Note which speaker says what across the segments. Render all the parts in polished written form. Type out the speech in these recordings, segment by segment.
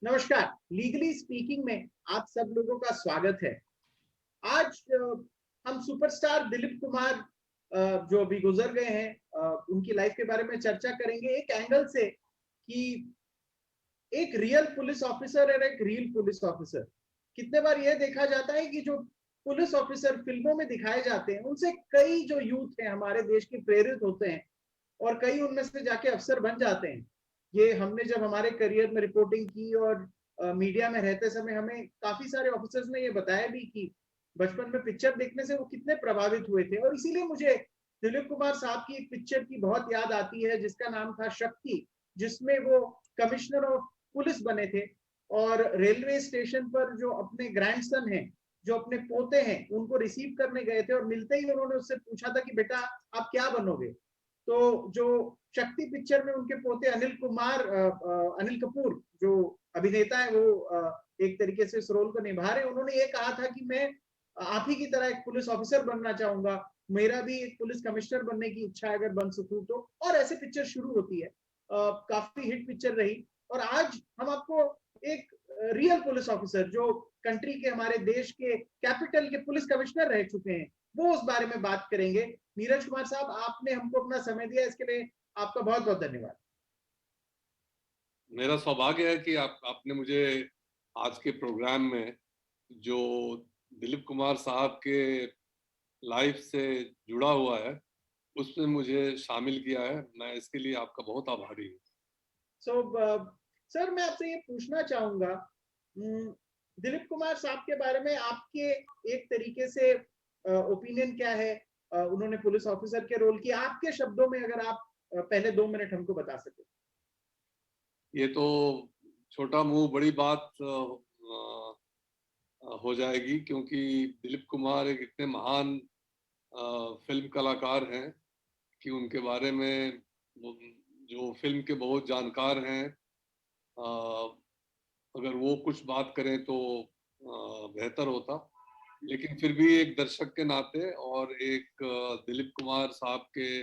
Speaker 1: नमस्कार। Legally speaking में आप सब लोगों का स्वागत है। आज हम सुपरस्टार दिलीप कुमार जो अभी गुजर गए हैं, उनकी लाइफ के बारे में चर्चा करेंगे एक एंगल से कि एक रियल पुलिस ऑफिसर और एक रियल पुलिस ऑफिसर। कितने बार यह देखा जाता है कि जो पुलिस ऑफिसर फिल्मों में दिखाए जाते हैं उनसे कई जो यूथ हैं हमारे देश के प्रेरित होते हैं और कई उनमें से जाके अफसर बन जाते हैं। ये हमने जब हमारे करियर में रिपोर्टिंग की और मीडिया में रहते समय हमें काफी सारे ऑफिसर्स ने ये बताया भी कि बचपन में पिक्चर देखने से वो कितने प्रभावित हुए थे। और इसीलिए मुझे दिलीप कुमार साहब की एक पिक्चर की बहुत याद आती है जिसका नाम था शक्ति, जिसमें वो कमिश्नर ऑफ पुलिस बने थे और रेलवे स्टेशन पर जो अपने ग्रैंडसन हैं, जो अपने पोते हैं, उनको रिसीव करने गए थे और मिलते ही उन्होंने उससे पूछा था कि बेटा आप क्या बनोगे। तो जो शक्ति पिक्चर में उनके पोते अनिल कपूर जो अभिनेता है वो एक तरीके से इस रोल को निभा रहे हैं। उन्होंने ये कहा था कि मैं आप ही की तरह एक पुलिस ऑफिसर बनना चाहूंगा, मेरा भी एक पुलिस कमिश्नर बनने की इच्छा है अगर बन सकूं तो। और ऐसे पिक्चर शुरू होती है। काफी हिट पिक्चर रही। और आज हम आपको एक रियल पुलिस ऑफिसर जो कंट्री के हमारे देश के कैपिटल के पुलिस कमिश्नर रह चुके हैं वो उस बारे में बात करेंगे। नीरज कुमार साहब, आपने हमको अपना समय दिया, इसके लिए आपका बहुत बहुत धन्यवाद।
Speaker 2: मेरा सौभाग्य है कि आपने मुझे आज के प्रोग्राम में जो दिलीप कुमार साहब के लाइफ से जुड़ा हुआ है उसमें मुझे शामिल किया है। मैं इसके लिए आपका बहुत आभारी हूँ।
Speaker 1: सो सर, मैं आपसे ये पूछना चाहूंगा, दिलीप कुमार साहब के बारे में आपके एक तरीके से ओपिनियन क्या है। उन्होंने पुलिस ऑफिसर के रोल किया, आपके शब्दों में अगर आप पहले 2 मिनट हमको बता सके।
Speaker 2: ये तो छोटा मुंह बड़ी बात हो जाएगी, क्योंकि दिलीप कुमार एक इतने महान फिल्म कलाकार हैं कि उनके बारे में जो फिल्म के बहुत जानकार हैं, अगर वो कुछ बात करें तो बेहतर होता। लेकिन फिर भी एक दर्शक के नाते और एक दिलीप कुमार साहब के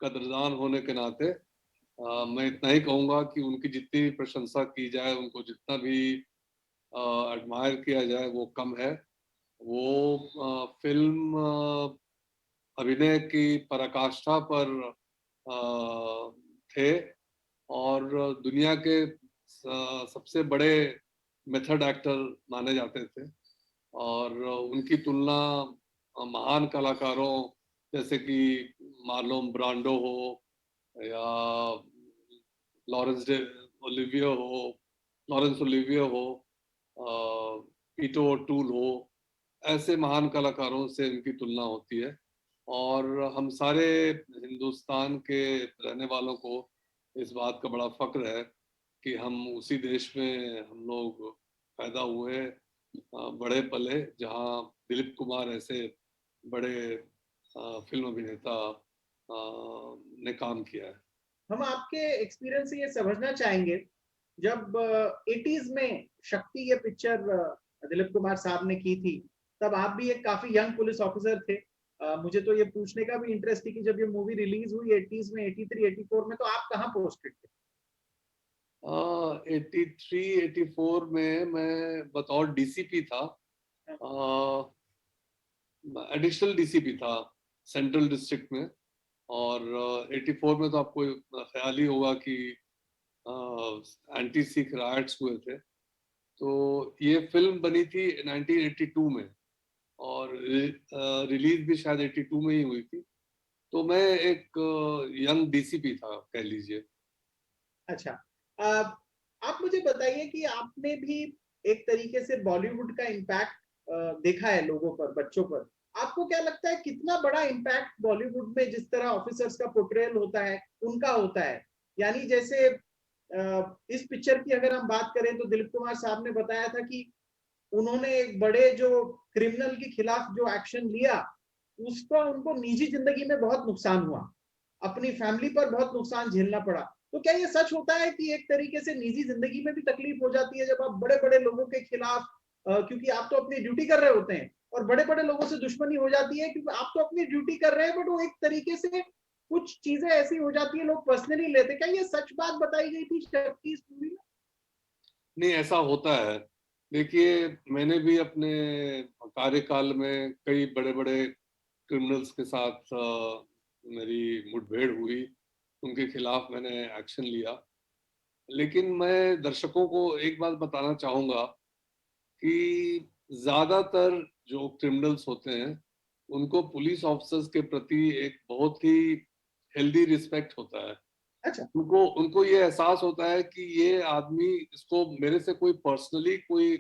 Speaker 2: कदरदान होने के नाते मैं इतना ही कहूंगा कि उनकी जितनी भी प्रशंसा की जाए, उनको जितना भी एडमायर किया जाए वो कम है। वो फिल्म अभिनय की पराकाष्ठा पर थे और दुनिया के सबसे बड़े मेथड एक्टर माने जाते थे। और उनकी तुलना महान कलाकारों जैसे कि मार्लोन ब्रांडो हो या लॉरेंस डे ओलिवियो हो लॉरेंस ओलिवियो हो, पीटो टूल हो, ऐसे महान कलाकारों से इनकी तुलना होती है। और हम सारे हिंदुस्तान के रहने वालों को इस बात का बड़ा फक्र है कि हम उसी देश में हम लोग पैदा हुए, बड़े पले, जहाँ दिलीप कुमार ऐसे बड़े फिल्म अभिनेता ने काम किया है।
Speaker 1: हम आपके एक्सपीरियंस से ये समझना चाहेंगे, जब 80s में शक्ति ये पिक्चर दिलीप कुमार साहब ने की थी, तब आप भी एक काफी यंग पुलिस ऑफिसर थे। मुझे तो ये पूछने का भी इंटरेस्ट थी कि जब ये मूवी रिलीज हुई 80s में, 83 84 में, तो आप कहाँ पोस्टेड थे।
Speaker 2: 83 84 में मैं बतौर डीसीपी था, एडिशनल डीसीपी था सेंट्रल डिस्ट्रिक्ट में। और 84 में तो आपको ख्याल ही होगा कि एंटी सिख राइट्स हुए थे। तो ये फिल्म बनी थी 1982 में और रिलीज भी शायद 82 में ही हुई थी। तो मैं एक यंग डीसीपी था, कह लीजिए।
Speaker 1: अच्छा, आप मुझे बताइए कि आपने भी एक तरीके से बॉलीवुड का इम्पैक्ट देखा है लोगों पर, बच्चों पर। आपको क्या लगता है कितना बड़ा इम्पैक्ट बॉलीवुड में जिस तरह ऑफिसर्स का पोर्ट्रेयल होता है उनका होता है। यानी जैसे इस पिक्चर की अगर हम बात करें तो दिलीप कुमार साहब ने बताया था कि उन्होंने एक बड़े जो क्रिमिनल के खिलाफ जो एक्शन लिया, उसका उनको निजी जिंदगी में बहुत नुकसान हुआ, अपनी फैमिली पर बहुत नुकसान झेलना पड़ा। तो क्या ये सच होता है कि एक तरीके से निजी जिंदगी में भी तकलीफ हो जाती है जब आप बड़े बड़े लोगों के खिलाफ, क्योंकि आप तो अपनी ड्यूटी कर रहे होते हैं, और बड़े बड़े लोगों से दुश्मनी हो जाती है क्योंकि आप तो अपनी ड्यूटी कर रहे हैं, बट वो एक तरीके से कुछ चीजें ऐसी हो जाती है लोग पर्सनली लेते। क्या ये सच बात बताई गई थी शक्ति इस मूवी में?
Speaker 2: नहीं, ऐसा होता है। देखिए, मैंने भी अपने कार्यकाल में कई बड़े-बड़े क्रिमिनल्स के साथ मेरी मुठभेड़ हुई, उनके खिलाफ मैंने एक्शन लिया। लेकिन मैं दर्शकों को एक बात बताना चाहूँगा कि ज़्यादातर जो क्रिमिनल्स होते हैं, उनको पुलिस ऑफिसर्स के प्रति एक बहुत ही हेल्दी रिस्पेक्ट होता है।
Speaker 1: अच्छा।
Speaker 2: उनको उनको ये एहसास होता है कि ये आदमी, इसको मेरे से कोई पर्सनली कोई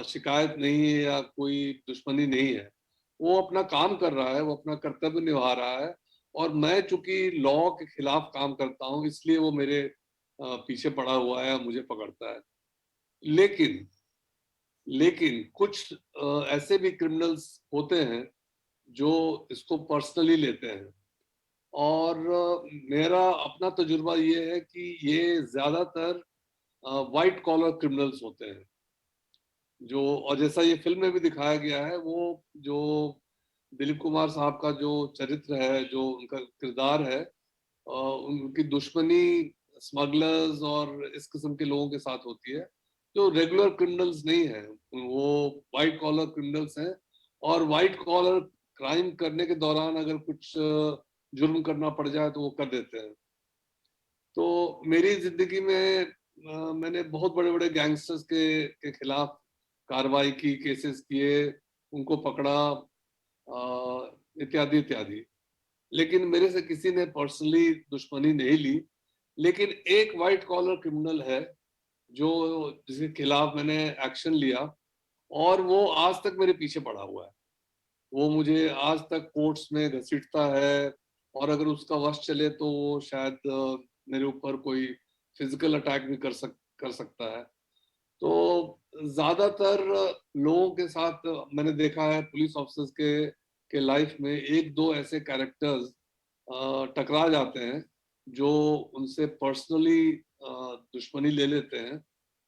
Speaker 2: शिकायत नहीं है या कोई दुश्मनी नहीं है। वो अपना काम कर रहा है, वो अपना कर्तव्य निभा रहा है, और मैं चूंकि लॉ के खिलाफ काम करता हूँ, इसलिए वो मेरे पीछे पड़ा हुआ है, मुझे पकड़ता है। लेकिन लेकिन कुछ ऐसे भी क्रिमिनल्स होते हैं जो इसको पर्सनली लेते हैं, और मेरा अपना तजुर्बा ये है कि ये ज्यादातर व्हाइट कॉलर क्रिमिनल्स होते हैं, जो, और जैसा ये फिल्म में भी दिखाया गया है, वो जो दिलीप कुमार साहब का जो चरित्र है, जो उनका किरदार है, उनकी दुश्मनी स्मगलर्स और इस किस्म के लोगों के साथ होती है, जो रेगुलर क्रिमिनल्स नहीं है। वो वाइट कॉलर क्रिमिनल्स हैं, और वाइट कॉलर क्राइम करने के दौरान अगर कुछ जुर्म करना पड़ जाए तो वो कर देते हैं। तो मेरी जिंदगी में मैंने बहुत बड़े बड़े गैंगस्टर्स के खिलाफ कार्रवाई की, केसेस किए, उनको पकड़ा, इत्यादि इत्यादि। लेकिन मेरे से किसी ने पर्सनली दुश्मनी नहीं ली। लेकिन एक वाइट कॉलर क्रिमिनल है जो, जिसके खिलाफ मैंने एक्शन लिया, और वो आज तक मेरे पीछे पड़ा हुआ है। वो मुझे आज तक कोर्ट्स में घसीटता है, और अगर उसका वश चले तो वो शायद मेरे ऊपर कोई फिजिकल अटैक भी कर सकता है। तो ज्यादातर लोगों के साथ मैंने देखा है, पुलिस ऑफिसर्स के लाइफ में एक दो ऐसे कैरेक्टर्स टकरा जाते हैं, जो उनसे पर्सनली दुश्मनी ले लेते हैं,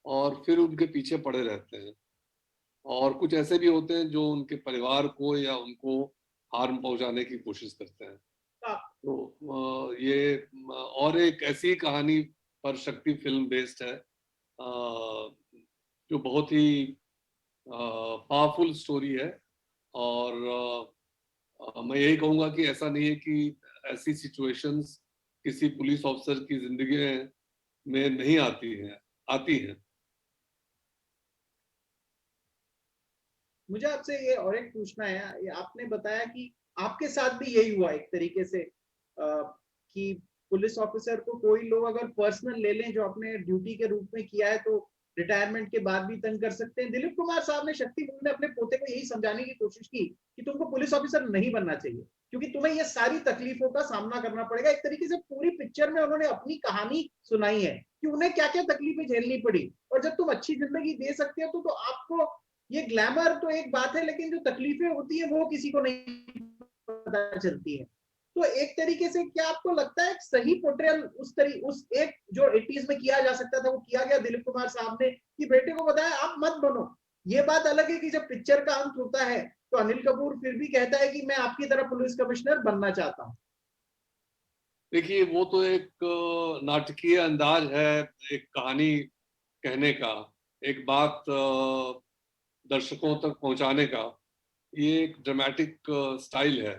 Speaker 2: और फिर उनके पीछे पड़े रहते हैं। और कुछ ऐसे भी होते हैं जो उनके परिवार को या उनको हार्म पहुंचाने की कोशिश करते हैं। तो ये और एक ऐसी कहानी पर शक्ति फिल्म बेस्ड है, जो बहुत ही पावरफुल स्टोरी है। और मैं यही कहूंगा कि ऐसा नहीं है कि ऐसी सिचुएशंस किसी पुलिस ऑफिसर की जिंदगी में नहीं आती हैं, आती हैं।
Speaker 1: मुझे आपसे ये और एक पूछना है, ये आपने बताया कि आपके साथ भी यही हुआ एक तरीके से, कि पुलिस ऑफिसर को कोई लोग अगर पर्सनल ले लें जो अपने ड्यूटी के रूप में किया है, तो रिटायरमेंट के बाद भी तंग कर सकते हैं। दिलीप कुमार साहब ने शक्ति मूवी में अपने पोते को यही समझाने की कोशिश की कि तुमको पुलिस ऑफिसर नहीं बनना चाहिए, क्योंकि तुम्हें ये सारी तकलीफों का सामना करना पड़ेगा। एक तरीके से पूरी पिक्चर में उन्होंने अपनी कहानी सुनाई है कि उन्हें क्या क्या तकलीफें झेलनी पड़ी, और जब तुम अच्छी जिंदगी दे सकते हो तो आपको ये ग्लैमर तो एक बात है, लेकिन जो तकलीफें होती है वो किसी को नहीं पता चलती है। तो एक तरीके से क्या आपको लगता है सही पोर्ट्रेयल उस एक जो 80s में किया जा सकता था वो किया गया दिलीप कुमार साहब ने, कि बेटे को बताया आप मत बनो। ये बात अलग है कि जब पिक्चर का अंत होता है तो अनिल कपूर फिर भी कहता है कि मैं आपकी तरह पुलिस कमिश्नर बनना चाहता हूं।
Speaker 2: देखिए, वो तो एक नाटकीय अंदाज है एक कहानी कहने का, एक बात दर्शकों तक पहुंचाने का। ये एक ड्रामेटिक स्टाइल है,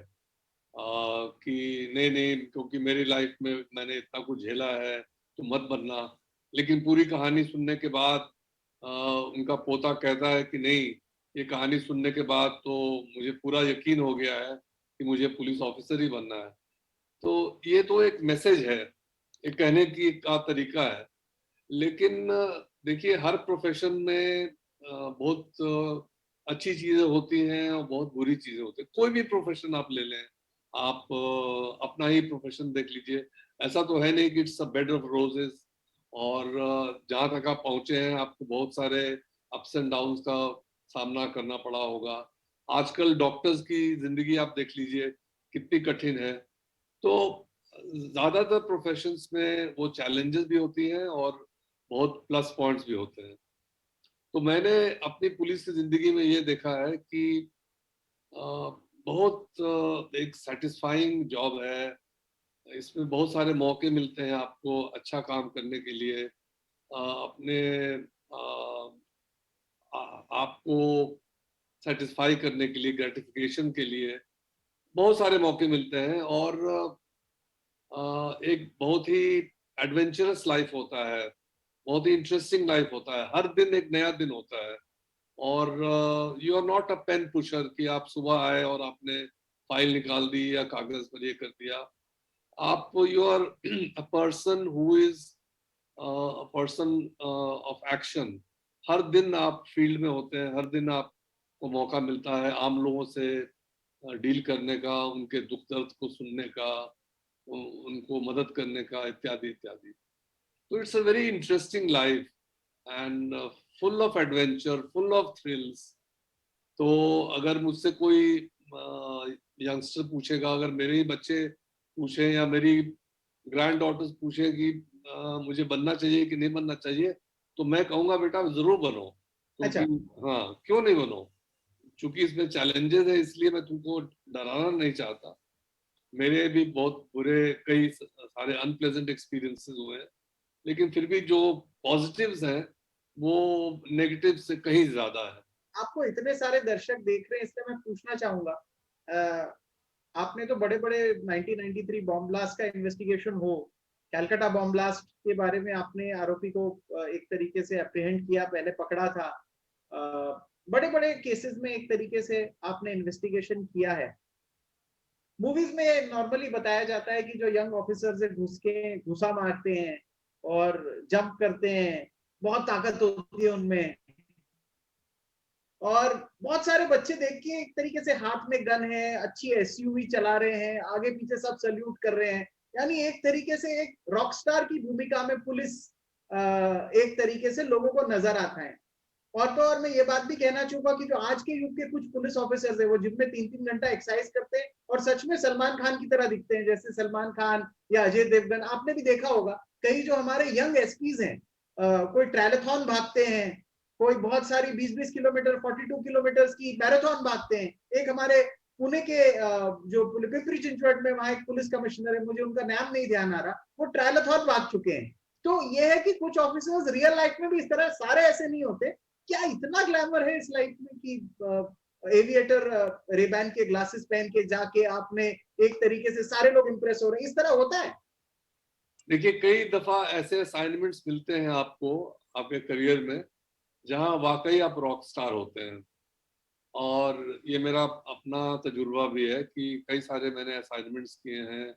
Speaker 2: कि नहीं नहीं, क्योंकि मेरी लाइफ में मैंने इतना कुछ झेला है तो मत बनना। लेकिन पूरी कहानी सुनने के बाद उनका पोता कहता है कि नहीं, ये कहानी सुनने के बाद तो मुझे पूरा यकीन हो गया है कि मुझे पुलिस ऑफिसर ही बनना है। तो ये तो एक मैसेज है, एक कहने की का तरीका है। लेकिन देखिए, हर प्रोफेशन में बहुत अच्छी चीजें होती हैं और बहुत बुरी चीजें होती हैं। कोई भी प्रोफेशन आप ले लें, आप अपना ही प्रोफेशन देख लीजिए। ऐसा तो है नहीं कि it's a bed of roses, और जहां तक आप पहुंचे हैं आपको बहुत सारे अप्स एंड डाउन्स का सामना करना पड़ा होगा। आजकल डॉक्टर्स की जिंदगी आप देख लीजिए, कितनी कठिन है। तो ज्यादातर प्रोफेशंस में वो चैलेंजेस भी होती हैं और बहुत प्लस पॉइंट्स भी होते हैं। तो मैंने अपनी पुलिस की जिंदगी में ये देखा है कि अ, बहुत एक सेटिस्फाइंग जॉब है। इसमें बहुत सारे मौके मिलते हैं आपको अच्छा काम करने के लिए। अपने आपको सेटिस्फाई करने के लिए, ग्रेटिफिकेशन के लिए बहुत सारे मौके मिलते हैं। और एक बहुत ही एडवेंचरस लाइफ होता है, बहुत ही इंटरेस्टिंग लाइफ होता है, हर दिन एक नया दिन होता है। और you are not a pen pusher कि आप सुबह आए और आपने फाइल निकाल दी या कागज पर ये कर दिया। आप you are a person who is a person of action. हर दिन आप फील्ड में होते हैं, हर दिन आपको मौका मिलता है आम लोगों से डील करने का, उनके दुख दर्द को सुनने का, उनको मदद करने का, इत्यादि इत्यादि। तो it's a very interesting life and full of adventure, full of thrills. तो अगर मुझसे कोई यंगस्टर पूछेगा, अगर मेरे ही बच्चे पूछे या मेरी ग्रैंड डॉटर्स पूछे कि मुझे बनना चाहिए कि नहीं बनना चाहिए, तो मैं कहूंगा बेटा जरूर बनो, क्योंकि
Speaker 1: अच्छा।
Speaker 2: हाँ, क्यों नहीं बनो, क्योंकि इसमें चैलेंजेस है, इसलिए मैं तुमको डराना नहीं चाहता। मेरे भी बहुत बुरे कई सारे अनप्लेजेंट एक्सपीरियंसेस हुए हैं, लेकिन फिर भी जो पॉजिटिव्स हैं वो नेगेटिव से कहीं ज्यादा है।
Speaker 1: आपको इतने सारे दर्शक देख रहे हैं, इसलिए मैं पूछना चाहूंगा, आपने तो बड़े बड़े 1993 बॉम्ब ब्लास्ट का इन्वेस्टिगेशन हो, कैलकाटा बॉम्ब ब्लास्ट के बारे में आपने आरोपी को एक तरीके से अप्रीहेंड किया, पहले पकड़ा था, बड़े बड़े केसेस में एक तरीके से आपने इन्वेस्टिगेशन किया है। मूवीज में नॉर्मली बताया जाता है कि जो यंग ऑफिसर्स है घुस के घुसा मारते हैं और जंप करते हैं, बहुत ताकत होती है उनमें, और बहुत सारे बच्चे देख के एक तरीके से हाथ में गन है, अच्छी एसयूवी चला रहे हैं, आगे पीछे सब सल्यूट कर रहे हैं, यानी एक तरीके से एक रॉकस्टार की भूमिका में पुलिस एक तरीके से लोगों को नजर आता है। और तो और मैं ये बात भी कहना चाहूंगा कि जो आज के युग के कुछ पुलिस ऑफिसर्स है, वो जिम में 3-3 घंटा एक्सरसाइज करते हैं और सच में सलमान खान की तरह दिखते हैं, जैसे सलमान खान या अजय देवगन। आपने भी देखा होगा कई जो हमारे यंग एसपीज हैं, कोई ट्रैलथॉन भागते हैं, कोई बहुत सारी 20-20 किलोमीटर 42 किलोमीटर की मैराथन भागते हैं। एक हमारे पुणे के जो पिंपरी चिंचवड में वहां एक पुलिस कमिश्नर है, मुझे उनका नाम नहीं ध्यान आ रहा, वो ट्रैलथॉन भाग चुके हैं। तो ये है कि कुछ ऑफिसर्स रियल लाइफ में भी इस तरह सारे ऐसे नहीं होते। क्या इतना ग्लैमर है इस लाइफ में कि एविएटर रेबैन के ग्लासेस पहन के जाके आपने एक तरीके से सारे लोग इंप्रेस हो रहे हैं, इस तरह होता है?
Speaker 2: देखिए, कई दफा ऐसे असाइनमेंट्स मिलते हैं आपको आपके करियर में जहां वाकई आप रॉक स्टार होते हैं। और ये मेरा अपना तजुर्बा भी है कि कई सारे मैंने असाइनमेंट्स किए हैं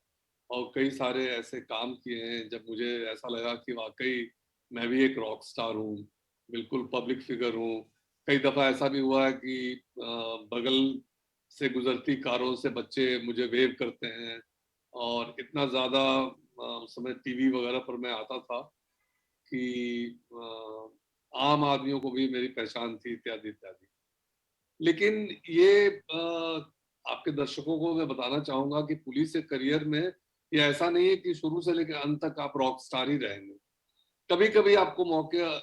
Speaker 2: और कई सारे ऐसे काम किए हैं जब मुझे ऐसा लगा कि वाकई मैं भी एक रॉक स्टार हूँ, बिल्कुल पब्लिक फिगर हूँ। कई दफा ऐसा भी हुआ है कि बगल से गुजरती कारों से बच्चे मुझे वेव करते हैं, और इतना ज्यादा उस समय टीवी वगैरह पर मैं आता था कि आम आदमियों को भी मेरी पहचान थी, इत्यादि इत्यादि। लेकिन ये आपके दर्शकों को मैं बताना चाहूंगा कि पुलिस के करियर में ये ऐसा नहीं है कि शुरू से लेकर अंत तक आप रॉक स्टार ही रहेंगे। कभी कभी आपको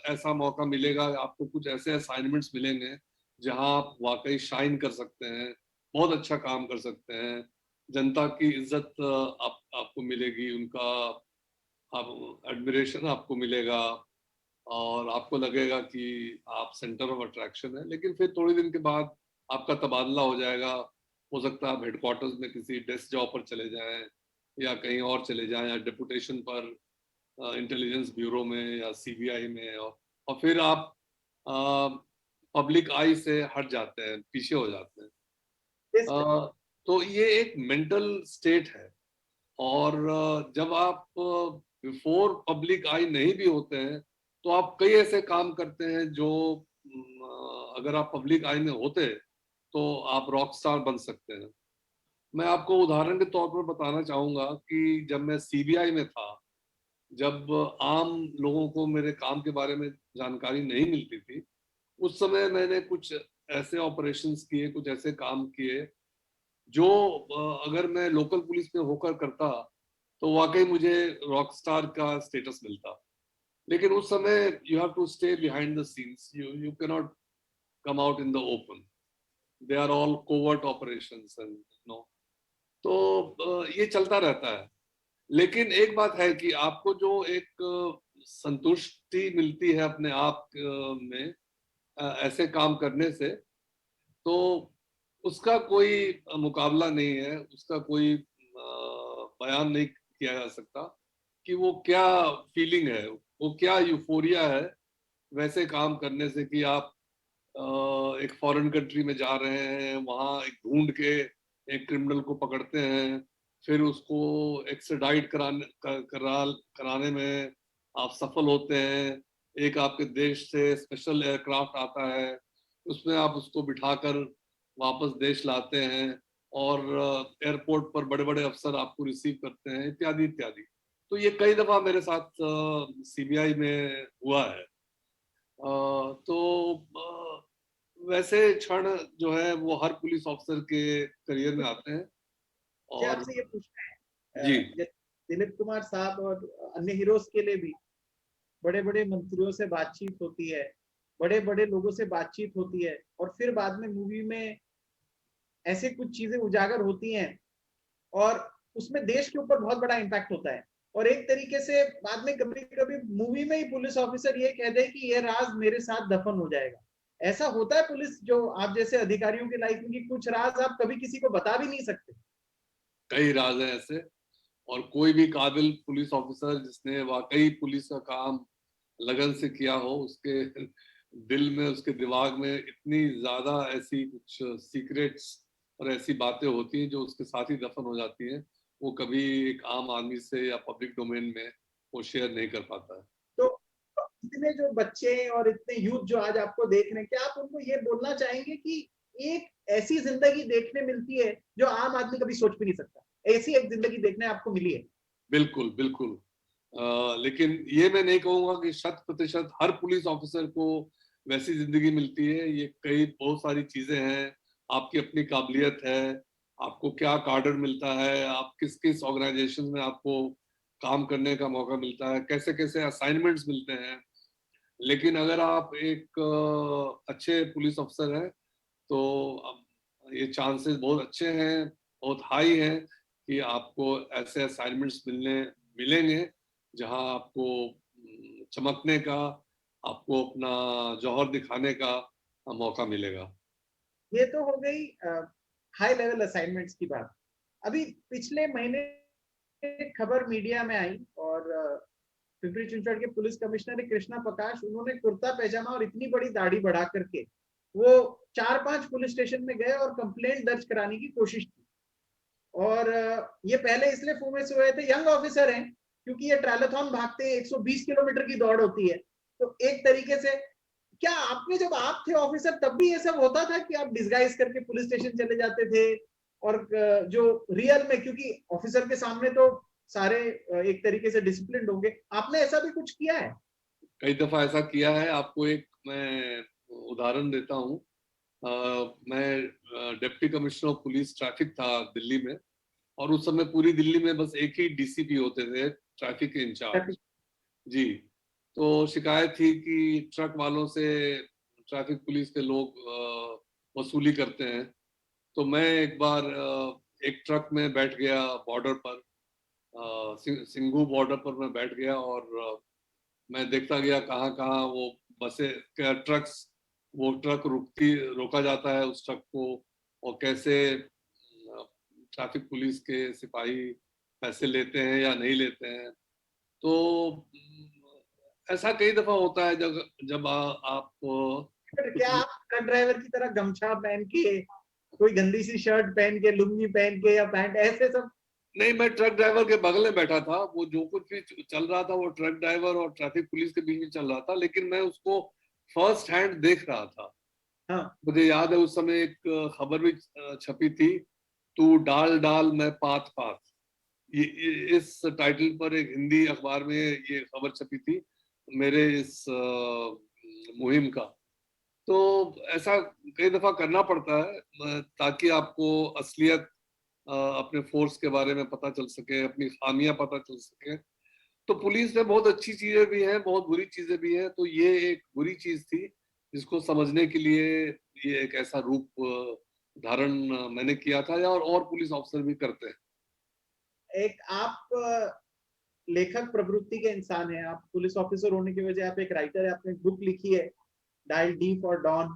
Speaker 2: ऐसा मौका मिलेगा, आपको कुछ ऐसे असाइनमेंट्स मिलेंगे जहां आप वाकई शाइन कर सकते हैं, बहुत अच्छा काम कर सकते हैं, जनता की इज्जत आपको मिलेगी, उनका आप एडमिरेशन आपको मिलेगा, और आपको लगेगा कि आप सेंटर ऑफ अट्रैक्शन है। लेकिन फिर थोड़ी दिन के बाद आपका तबादला हो जाएगा, हो सकता है आप हेडक्वार्टर्स में किसी डेस्क जॉब पर चले जाएं या कहीं और चले जाएं, या डेपुटेशन पर इंटेलिजेंस ब्यूरो में या सीबीआई में, और फिर आप पब्लिक आई से हट जाते हैं, पीछे हो जाते हैं।
Speaker 1: इस
Speaker 2: तो ये एक मेंटल स्टेट है। और जब आप बिफोर पब्लिक आई नहीं भी होते हैं तो आप कई ऐसे काम करते हैं जो अगर आप पब्लिक आई में होते तो आप रॉक स्टार बन सकते हैं। मैं आपको उदाहरण के तौर पर बताना चाहूंगा कि जब मैं सीबीआई में था, जब आम लोगों को मेरे काम के बारे में जानकारी नहीं मिलती थी, उस समय मैंने कुछ ऐसे ऑपरेशंस किए, कुछ ऐसे काम किए जो अगर मैं लोकल पुलिस में होकर करता तो वाकई मुझे रॉक स्टार का स्टेटस मिलता। लेकिन उस समय you have to stay behind the scenes, you can not come out in the open, they are all covert operations and no. तो ये चलता रहता है। लेकिन एक बात है कि आपको जो एक संतुष्टि मिलती है अपने आप में ऐसे काम करने से, तो उसका कोई मुकाबला नहीं है, उसका कोई बयान नहीं किया जा सकता कि वो क्या फीलिंग है, वो क्या यूफोरिया है वैसे काम करने से, कि आप एक फॉरेन कंट्री में जा रहे हैं, वहां एक ढूंढ के एक क्रिमिनल को पकड़ते हैं, फिर उसको एक्सट्राडाइट कराने में आप सफल होते हैं, एक आपके देश से स्पेशल एयरक्राफ्ट आता है, उसमें आप उसको बिठाकर वापस देश लाते हैं, और एयरपोर्ट पर बड़े बड़े अफसर आपको रिसीव करते हैं, इत्यादि इत्यादि। तो ये कई दफा मेरे साथ सीबीआई में हुआ है। तो वैसे क्षण जो है वो हर पुलिस ऑफिसर के करियर में आते हैं।
Speaker 1: मुझे
Speaker 2: और
Speaker 1: आपसे ये पूछना है,
Speaker 2: जी,
Speaker 1: दिलीप कुमार साहब और अन्य हीरोज के लिए भी बड़े बड़े मंत्रियों से बातचीत होती है, बड़े बड़े लोगों से बातचीत होती है, और फिर बाद में मूवी में ऐसे कुछ चीजें उजागर होती हैं और उसमें देश के ऊपर बहुत बड़ा इम्पैक्ट होता है। और एक तरीके से बाद में कभी कभी मूवी में ही पुलिस ऑफिसर ये कह दे कि ये राज मेरे साथ दफन हो जाएगा। ऐसा होता है पुलिस जो आप जैसे अधिकारियों की लाइफ में कि कुछ राज आप कभी किसी को बता भी नहीं सकते।
Speaker 2: कई राज हैं ऐसे, और कोई भी काबिल पुलिस ऑफिसर जिसने वाकई पुलिस का काम लगन से किया हो, उसके दिल में, उसके दिमाग में इतनी ज्यादा ऐसी कुछ सीक्रेट्स और ऐसी बातें होती हैं जो उसके साथ ही दफन हो जाती हैं, वो कभी एक आम आदमी से या पब्लिक डोमेन में वो शेयर नहीं कर पाता है।
Speaker 1: तो इतने जो बच्चे और इतने यूथ जो आज आपको देख रहे हैं, क्या आप उनको ये बोलना चाहेंगे कि एक ऐसी जिंदगी देखने मिलती है जो आम आदमी कभी सोच भी नहीं सकता, ऐसी एक जिंदगी देखने आपको मिली है?
Speaker 2: बिल्कुल बिल्कुल। लेकिन ये मैं नहीं कहूंगा कि 100% हर पुलिस ऑफिसर को वैसी जिंदगी मिलती है। ये कई बहुत सारी चीजें हैं, आपकी अपनी काबिलियत है, आपको क्या कार्डर मिलता है, आप किस किस ऑर्गेनाइजेशन में आपको काम करने का मौका मिलता है, कैसे कैसे असाइनमेंट्स मिलते हैं। लेकिन अगर आप एक अच्छे पुलिस अफसर हैं, तो अब ये चांसेस बहुत अच्छे हैं, बहुत हाई हैं कि आपको ऐसे असाइनमेंट्स मिलेंगे जहां आपको चमकने का, आपको अपना जौहर दिखाने का मौका मिलेगा।
Speaker 1: ये तो हो गई हाई लेवल असाइनमेंट्स की बात। अभी पिछले महीने एक खबर मीडिया में आई और पिंपरी चिंचवड के पुलिस कमिश्नर कृष्णा प्रकाश, उन्होंने कुर्ता पैजामा और इतनी बड़ी दाढ़ी बढ़ा करके वो 4-5 पुलिस स्टेशन में गए और कंप्लेंट दर्ज कराने की कोशिश की। और ये पहले इसलिए फेमस हुए थे, यंग ऑफिसर हैं, क्योंकि ये ट्रैलाथन भागते हैं, 120 किलोमीटर की दौड़ होती है। तो एक तरीके से क्या आपने, जब आप थे ऑफिसर, तब भी ये सब होता था कि आप डिस्गाइज करके पुलिस स्टेशन चले जाते थे? और जो रियल में, क्योंकि ऑफिसर के सामने तो सारे एक तरीके से डिसिप्लिन होंगे, आपने ऐसा भी कुछ किया है?
Speaker 2: कई दफा ऐसा किया है। आपको एक मैं उदाहरण देता हूँ। मैं deputy commissioner of police traffic था दिल्ली में, और उस समय पूरी दिल्ली में बस एक ही डीसीपी होते थे, ट्रैफिक के इंचार्ज। जी। तो शिकायत थी कि ट्रक वालों से ट्रैफिक पुलिस के लोग वसूली करते हैं। तो मैं एक बार एक ट्रक में बैठ गया बॉर्डर पर, सिंघू बॉर्डर पर मैं बैठ गया, और मैं देखता गया कहाँ कहाँ वो बसें, ट्रक्स, वो ट्रक रोका जाता है उस ट्रक को, और कैसे ट्रैफिक पुलिस के सिपाही पैसे लेते हैं या नहीं लेते हैं। तो ऐसा कई दफा होता है जब जब आप
Speaker 1: क्या
Speaker 2: कुछ,
Speaker 1: आप ट्रक ड्राइवर की तरह गमछा पहन के, कोई गंदी सी शर्ट पहन के, लुंगी पहन के या पैंट, ऐसे सब?
Speaker 2: नहीं, मैं ट्रक ड्राइवर के बगल में बैठा था, वो जो कुछ भी चल रहा था वो ट्रक ड्राइवर और ट्रैफिक पुलिस के बीच में चल रहा था, लेकिन मैं उसको फर्स्ट हैंड देख रहा था।
Speaker 1: हाँ।
Speaker 2: मुझे याद है उस समय एक खबर भी छपी थी, तू डाल डाल मैं पात पात। इस टाइटल पर एक हिंदी अखबार में ये खबर छपी थी मेरे इस मुहिम का। तो ऐसा कई दफा करना पड़ता है ताकि आपको असलियत, अपने फोर्स के बारे में पता चल सके, अपनी खामियां पता चल सके। तो पुलिस में बहुत अच्छी चीजें भी हैं, बहुत बुरी चीजें भी हैं। तो ये एक बुरी चीज थी जिसको समझने के लिए ये एक ऐसा रूप धारण मैंने किया था, और पुलिस ऑफिसर भी करते हैं।
Speaker 1: एक आप लेखक प्रवृत्ति के इंसान हैं, आप पुलिस ऑफिसर होने की वजह आप एक राइटर है, आपने एक बुक लिखी है डायल डी फॉर डॉन।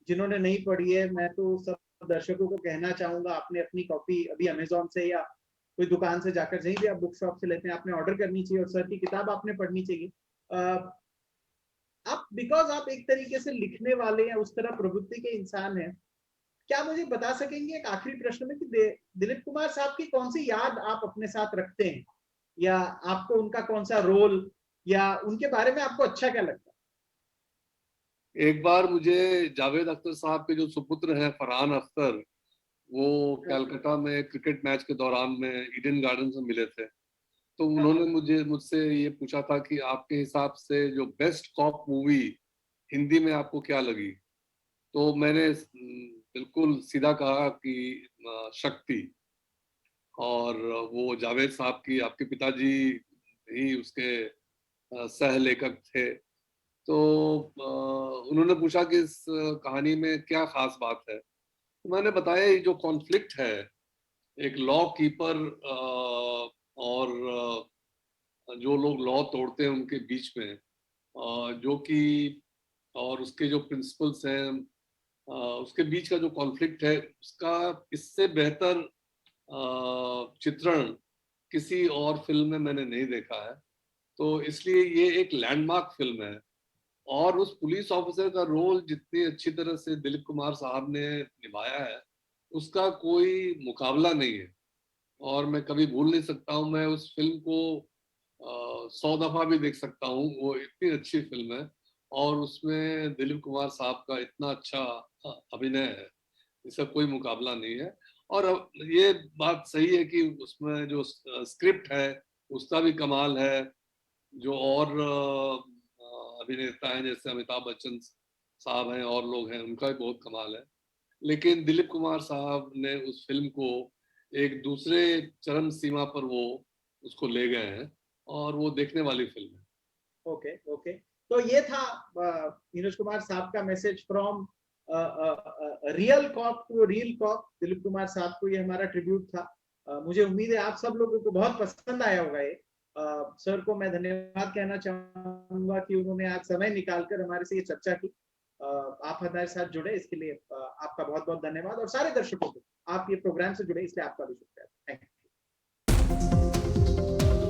Speaker 1: जिन्होंने नहीं पढ़ी है, मैं तो सब दर्शकों को कहना चाहूंगा, आपने अपनी कॉपी अभी अमेजोन से या कोई दुकान से जाकर, जहीं भी आप बुक शॉप से लेते हैं, आपने ऑर्डर करनी चाहिए और सर की किताब आपने पढ़नी चाहिए। आप बिकॉज आप एक तरीके से लिखने वाले या उस तरह प्रवृत्ति के इंसान हैं, क्या मुझे बता सकेंगे एक आखिरी प्रश्न में कि दिलीप कुमार साहब की कौन सी याद आप अपने साथ रखते हैं, या आपको उनका कौन सा रोल, या उनके बारे में आपको अच्छा क्या लगता है?
Speaker 2: एक बार मुझे जावेद अख्तर साहब के जो सुपुत्र हैं फरहान अख्तर, वो कलकत्ता में क्रिकेट मैच के दौरान में ईडन गार्डन से मिले थे। तो उन्होंने मुझसे ये पूछा था कि आपके हिसाब से जो बेस्ट कॉप मूवी हिंदी में आपको क्या लगी। तो मैंने बिल्कुल सीधा कहा कि शक्ति। और वो जावेद साहब की, आपके पिताजी ही उसके सह लेखक थे। तो उन्होंने पूछा कि इस कहानी में क्या खास बात है। तो मैंने बताया ये जो कॉन्फ्लिक्ट है एक लॉ कीपर और जो लोग लॉ तोड़ते हैं उनके बीच में, जो कि और उसके जो प्रिंसिपल्स हैं, उसके बीच का जो कॉन्फ्लिक्ट है, उसका इससे बेहतर चित्रण किसी और फिल्म में मैंने नहीं देखा है। तो इसलिए ये एक लैंडमार्क फिल्म है। और उस पुलिस ऑफिसर का रोल जितनी अच्छी तरह से दिलीप कुमार साहब ने निभाया है, उसका कोई मुकाबला नहीं है। और मैं कभी भूल नहीं सकता हूँ, मैं उस फिल्म को 100 दफा भी देख सकता हूँ, वो इतनी अच्छी फिल्म है। और उसमें दिलीप कुमार साहब का इतना अच्छा अभिनय है, इसका कोई मुकाबला नहीं है। और ये बात सही है कि उसमें जो स्क्रिप्ट है उसका भी कमाल है। जो और अभिनेता हैं जैसे अमिताभ बच्चन साहब हैं और लोग हैं, उनका भी बहुत कमाल है। लेकिन दिलीप कुमार साहब ने उस फिल्म को एक दूसरे चरम सीमा पर वो उसको ले गए हैं, और वो देखने वाली फिल्म है।
Speaker 1: ओके ओके, तो ये था नीरज कुमार साहब का message from real cop to real cop. Dilip Kumar साहब को ये हमारा ट्रिब्यूट था। मुझे उम्मीद है आप सब लोगों को बहुत पसंद आया होगा ये। सर को मैं धन्यवाद कहना चाहूंगा कि उन्होंने आज समय निकालकर हमारे से ये चर्चा की। आप हमारे साथ जुड़े इसके लिए आपका बहुत बहुत धन्यवाद, और सारे दर्शकों को आप ये प्रोग्राम से जुड़े इसलिए आपका भी शुक्रिया। Thank you.